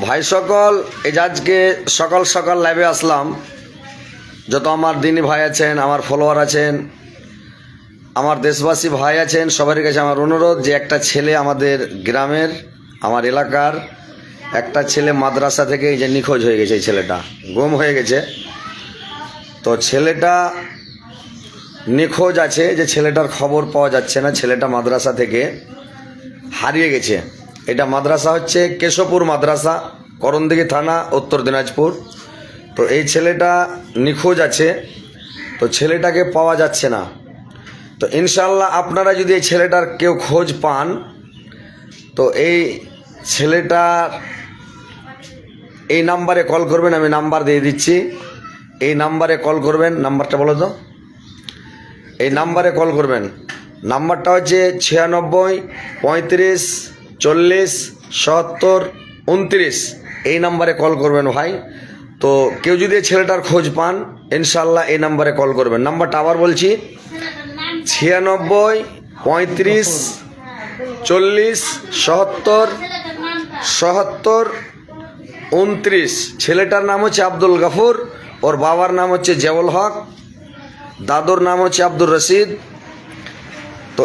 ভাই সকল, এই যে আজকে সকাল সকাল লাইভে আসলাম, যত আমার দিনী ভাই আছেন, আমার ফলোয়ার আছেন, আমার দেশবাসী ভাই আছেন, সবার কাছে আমার অনুরোধ যে একটা ছেলে আমাদের গ্রামের, আমার এলাকার একটা ছেলে মাদ্রাসা থেকে এই যে নিখোঁজ হয়ে গেছে, এই ছেলেটা গুম হয়ে গেছে। তো ছেলেটা নিখোঁজ আছে, যে ছেলেটার খবর পাওয়া যাচ্ছে না, ছেলেটা মাদ্রাসা থেকে হারিয়ে গেছে। এটা মাদ্রাসা হচ্ছে কেশবপুর মাদ্রাসা, করণদিঘি থানা, উত্তর দিনাজপুর। তো এই ছেলেটা নিখোঁজ আছে, তো ছেলেটাকে পাওয়া যাচ্ছে না। তো ইনশাল্লাহ আপনারা যদি এই ছেলেটার কেউ খোঁজ পান, তো এই ছেলেটার এই নাম্বারে কল করবেন, আমি নাম্বার দিয়ে দিচ্ছি। এই নাম্বারে কল করবেন, নাম্বারটা বলো তো। এই নাম্বারে কল করবেন, নাম্বারটা হচ্ছে 96 35 40 77 29। এই নাম্বারে কল করবেন ভাই। তো কেউ যদি ছেলেটার খোঁজ পান, ইনশাল্লাহ এই নাম্বারে কল করবেন। নাম্বারটা আবার বলছি, 96 35 40 77 77 29। ছেলেটার নাম হচ্ছে আব্দুল গাফুর, ওর বাবার নাম হচ্ছে জিয়াউল হক, দাদুর নাম হচ্ছে আব্দুর রশিদ। তো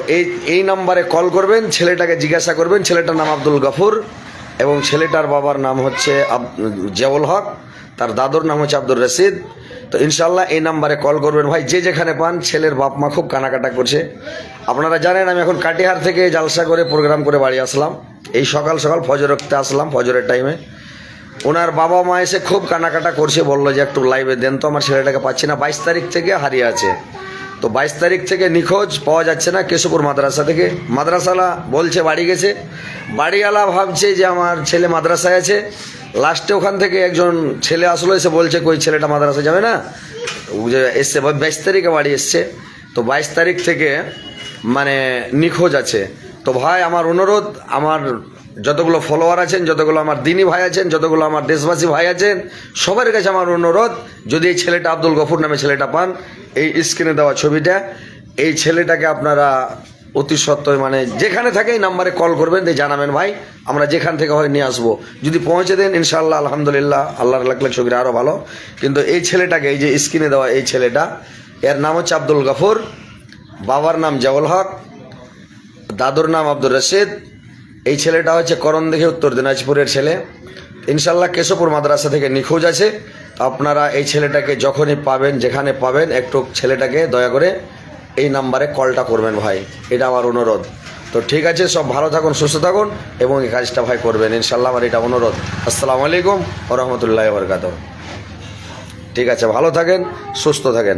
এই নাম্বারে কল করবেন, ছেলেটাকে জিজ্ঞাসা করবেন ছেলেটার নাম আব্দুল গাফুর এবং ছেলেটার বাবার নাম হচ্ছে জিয়াউল হক, তার দাদুর নাম হচ্ছে আব্দুর রশিদ। তো ইনশাল্লাহ এই নাম্বারে কল করবেন ভাই। যে যেখানে পান, ছেলের বাপ মা খুব কানাকাটা করছে। আপনারা জানেন আমি এখন কাটিহার থেকে জালসা করে প্রোগ্রাম করে বাড়ি আসলাম, এই সকাল সকাল ফজর রক্তে আসলাম, ফজরের টাইমে। ওনার বাবা মা এসে খুব কানাকাটা করছে, বললো যে একটু লাইভে দেন তো, আমার ছেলেটাকে পাচ্ছি না। 22 তারিখ থেকে হারিয়ে আছে। তো 22 তারিখ থেকে নিখোঁজ, পাওয়া যাচ্ছে না। কেশবপুর মাদ্রাসা থেকে, মাদ্রাসালা বলছে বাড়ি গেছে, বাড়িওয়ালা ভাবছে যে আমার ছেলে মাদ্রাসায় আছে। লাস্টে ওখান থেকে একজন ছেলে আসলো, এসে বলছে কই ছেলেটা মাদ্রাসায় যাবে না, যে এসছে 22 তারিখে বাড়ি এসছে। তো 22 তারিখ থেকে মানে নিখোঁজ আছে। তো ভাই আমার অনুরোধ, আমার যতগুলো ফলোয়ার আছেন, যতগুলো আমার দিনী ভাই আছেন, যতগুলো আমার দেশবাসী ভাই আছেন, সবার কাছে আমার অনুরোধ, যদি এই ছেলেটা আব্দুল গফুর নামে ছেলেটা পান, এই স্ক্রিনে দেওয়া ছবিটা, এই ছেলেটাকে আপনারা অতি সত্ত্বই মানে যেখানে থাকে এই নাম্বারে কল করবেন, দিয়ে জানাবেন ভাই, আমরা যেখান থেকে হয় নিয়ে আসবো। যদি পৌঁছে দেন ইনশাল্লাহ আলহামদুলিল্লাহ, আল্লাহর লাখ লাখ শুকরিয়া, আরও ভালো। কিন্তু এই ছেলেটাকে, এই যে স্ক্রিনে দেওয়া এই ছেলেটা, এর নাম হচ্ছে আব্দুল গফুর, বাবার নাম জিয়াউল হক, দাদুর নাম আব্দুর রশিদ। এই ছেলেটা হচ্ছে করণদিঘি উত্তর দিনাজপুরের ছেলে। ইনশাল্লাহ কেশবপুর মাদ্রাসা থেকে নিখোঁজ আছে। আপনারা এই ছেলেটাকে যখনই পাবেন, যেখানে পাবেন, একটু ছেলেটাকে দয়া করে এই নাম্বারে কলটা করবেন ভাই, এটা আমার অনুরোধ। তো ঠিক আছে, সব ভালো থাকুন, সুস্থ থাকুন এবং এই কাজটা ভাই করবেন ইনশাল্লাহ, আমার এটা অনুরোধ। আসসালামু আলাইকুম ওয়া রাহমাতুল্লাহি ওয়া বারাকাতুহু। ঠিক আছে, ভালো থাকেন, সুস্থ থাকেন।